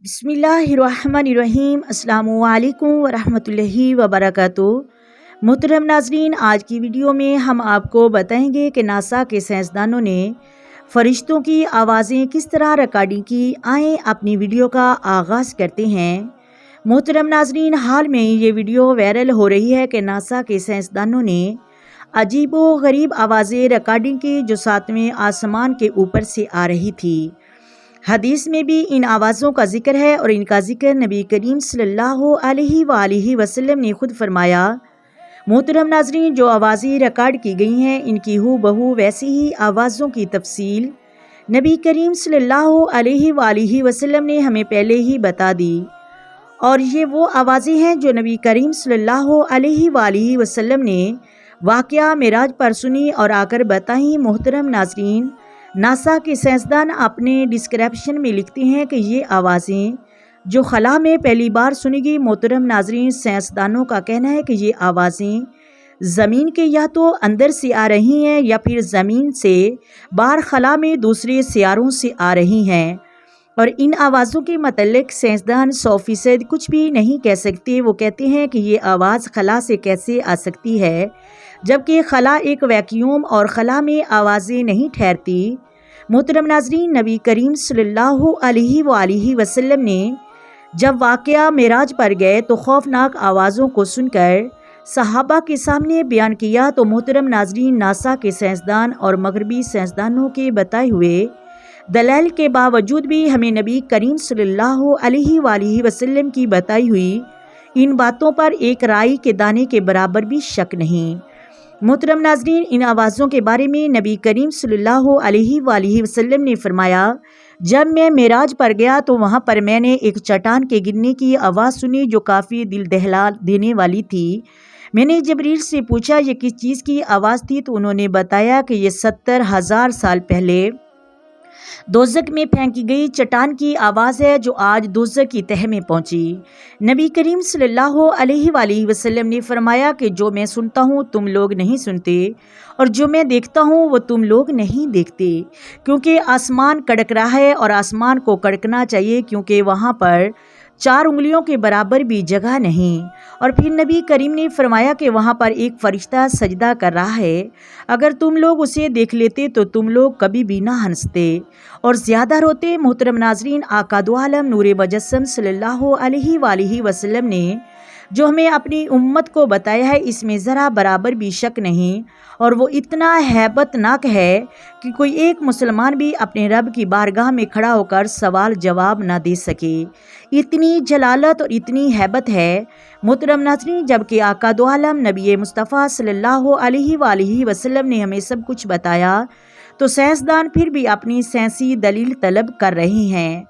بسم اللہ الرحمن الرحیم۔ السلام علیکم ورحمۃ اللہ وبرکاتہ۔ محترم ناظرین، آج کی ویڈیو میں ہم آپ کو بتائیں گے کہ ناسا کے سائنسدانوں نے فرشتوں کی آوازیں کس طرح ریکارڈنگ کی۔ آئیں اپنی ویڈیو کا آغاز کرتے ہیں۔ محترم ناظرین، حال میں یہ ویڈیو وائرل ہو رہی ہے کہ ناسا کے سائنسدانوں نے عجیب و غریب آوازیں ریکارڈنگ کی جو ساتویں آسمان کے اوپر سے آ رہی تھی۔ حدیث میں بھی ان آوازوں کا ذکر ہے اور ان کا ذکر نبی کریم صلی اللہ علیہ وآلہ وسلم نے خود فرمایا۔ محترم ناظرین، جو آوازیں ریکارڈ کی گئی ہیں ان کی ہو بہو ویسی ہی آوازوں کی تفصیل نبی کریم صلی اللہ علیہ وآلہ وسلم نے ہمیں پہلے ہی بتا دی، اور یہ وہ آوازیں ہیں جو نبی کریم صلی اللہ علیہ وآلہ وسلم نے واقعہ معراج پر سنی اور آ کر بتائیں۔ محترم ناظرین، ناسا کے سائنسدان اپنے ڈسکرپشن میں لکھتے ہیں کہ یہ آوازیں جو خلا میں پہلی بار سنی گئی۔ محترم ناظرین، سائنسدانوں کا کہنا ہے کہ یہ آوازیں زمین کے یا تو اندر سے آ رہی ہیں یا پھر زمین سے باہر خلا میں دوسرے سیاروں سے آ رہی ہیں، اور ان آوازوں کے متعلق سائنسدان 100% کچھ بھی نہیں کہہ سکتے۔ وہ کہتے ہیں کہ یہ آواز خلا سے کیسے آ سکتی ہے جبکہ خلا ایک ویکیوم اور خلا میں آوازیں نہیں ٹھہرتی۔ محترم ناظرین، نبی کریم صلی اللہ علیہ وآلہ وسلم نے جب واقعہ معراج پر گئے تو خوفناک آوازوں کو سن کر صحابہ کے سامنے بیان کیا تو محترم ناظرین، ناسا کے سائنسدان اور مغربی سائنسدانوں کے بتائے ہوئے دلائل کے باوجود بھی ہمیں نبی کریم صلی اللہ علیہ وآلہ وسلم کی بتائی ہوئی ان باتوں پر ایک رائی کے دانے کے برابر بھی شک نہیں۔ محترم ناظرین، ان آوازوں کے بارے میں نبی کریم صلی اللہ علیہ وآلہ وسلم نے فرمایا، جب میں معراج پر گیا تو وہاں پر میں نے ایک چٹان کے گرنے کی آواز سنی جو کافی دل دہلا دینے والی تھی۔ میں نے جبریل سے پوچھا یہ کس چیز کی آواز تھی تو انہوں نے بتایا کہ یہ 70,000 سال پہلے دوزخ میں پھینکی گئی چٹان کی آواز ہے جو آج دوزخ کی تہہ میں پہنچی۔ نبی کریم صلی اللہ علیہ وآلہ وسلم نے فرمایا کہ جو میں سنتا ہوں تم لوگ نہیں سنتے، اور جو میں دیکھتا ہوں وہ تم لوگ نہیں دیکھتے، کیونکہ آسمان کڑک رہا ہے اور آسمان کو کڑکنا چاہیے کیونکہ وہاں پر 4 انگلیوں کے برابر بھی جگہ نہیں۔ اور پھر نبی کریم نے فرمایا کہ وہاں پر ایک فرشتہ سجدہ کر رہا ہے، اگر تم لوگ اسے دیکھ لیتے تو تم لوگ کبھی بھی نہ ہنستے اور زیادہ روتے۔ محترم ناظرین، آقا دو عالم نور مجسم صلی اللہ علیہ وآلہ وسلم نے جو ہمیں اپنی امت کو بتایا ہے اس میں ذرا برابر بھی شک نہیں، اور وہ اتنا ہیبت ناک ہے کہ کوئی ایک مسلمان بھی اپنے رب کی بارگاہ میں کھڑا ہو کر سوال جواب نہ دے سکے۔ اتنی جلالت اور اتنی ہیبت ہے۔ محترم ناظرین، جبکہ آقا دو عالم نبی مصطفیٰ صلی اللہ علیہ وآلہ وسلم نے ہمیں سب کچھ بتایا تو سائنسدان پھر بھی اپنی سائنسی دلیل طلب کر رہے ہیں۔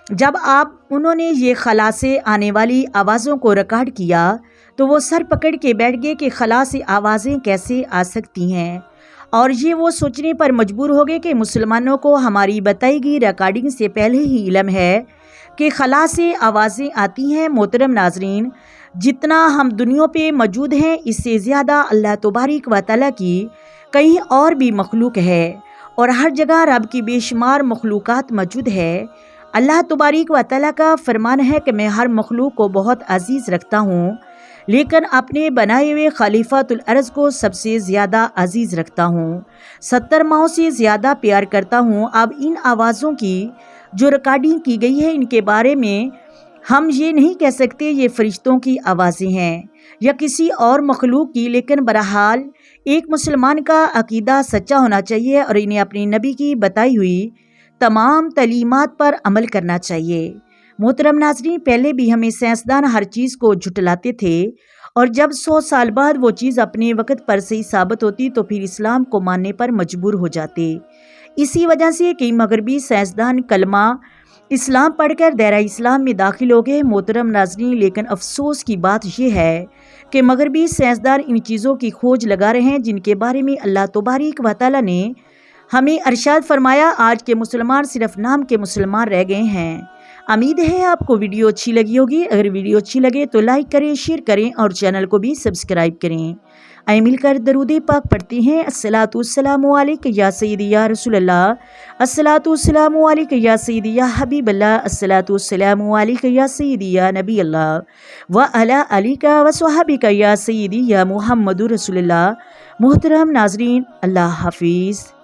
جب انہوں نے یہ خلا سے آنے والی آوازوں کو ریکارڈ کیا تو وہ سر پکڑ کے بیٹھ گئے کہ خلا سے آوازیں کیسے آ سکتی ہیں، اور یہ وہ سوچنے پر مجبور ہو گئے کہ مسلمانوں کو ہماری بتائی گئی ریکارڈنگ سے پہلے ہی علم ہے کہ خلا سے آوازیں آتی ہیں۔ محترم ناظرین، جتنا ہم دنیا پہ موجود ہیں اس سے زیادہ اللہ تبارک و تعالیٰ کی کہیں اور بھی مخلوق ہے، اور ہر جگہ رب کی بے شمار مخلوقات موجود ہے۔ اللہ تبارک و تعالیٰ کا فرمان ہے کہ میں ہر مخلوق کو بہت عزیز رکھتا ہوں، لیکن اپنے بنائے ہوئے خلیفۃ الارض کو سب سے زیادہ عزیز رکھتا ہوں، 70 ماؤں سے زیادہ پیار کرتا ہوں۔ اب ان آوازوں کی جو ریکارڈنگ کی گئی ہے ان کے بارے میں ہم یہ نہیں کہہ سکتے یہ فرشتوں کی آوازیں ہیں یا کسی اور مخلوق کی، لیکن بہرحال ایک مسلمان کا عقیدہ سچا ہونا چاہیے اور انہیں اپنے نبی کی بتائی ہوئی تمام تعلیمات پر عمل کرنا چاہیے۔ محترم ناظرین، پہلے بھی ہمیں سائنسدان ہر چیز کو جھٹلاتے تھے، اور جب 100 سال بعد وہ چیز اپنے وقت پر صحیح ثابت ہوتی تو پھر اسلام کو ماننے پر مجبور ہو جاتے۔ اسی وجہ سے کئی مغربی سائنسدان کلمہ اسلام پڑھ کر دائرہ اسلام میں داخل ہو گئے۔ محترم ناظرین، لیکن افسوس کی بات یہ ہے کہ مغربی سائنسدان ان چیزوں کی کھوج لگا رہے ہیں جن کے بارے میں اللہ تبارک و تعالیٰ نے ہمیں ارشاد فرمایا، آج کے مسلمان صرف نام کے مسلمان رہ گئے ہیں۔ امید ہے آپ کو ویڈیو اچھی لگی ہوگی۔ اگر ویڈیو اچھی لگے تو لائک کریں، شیئر کریں اور چینل کو بھی سبسکرائب کریں۔ آئے مل کر درود پاک پڑھتے ہیں۔ الصلاۃ والسلام علیک یا سیدی یا رسول اللہ، الصلاۃ والسلام علیک یا سیدی یا حبیب اللہ، الصلاۃ والسلام علیک یا سیدی یا نبی اللہ وعلی آلک وصحبک یا سیدی یا محمد رسول اللہ۔ محترم ناظرین، اللہ حافظ۔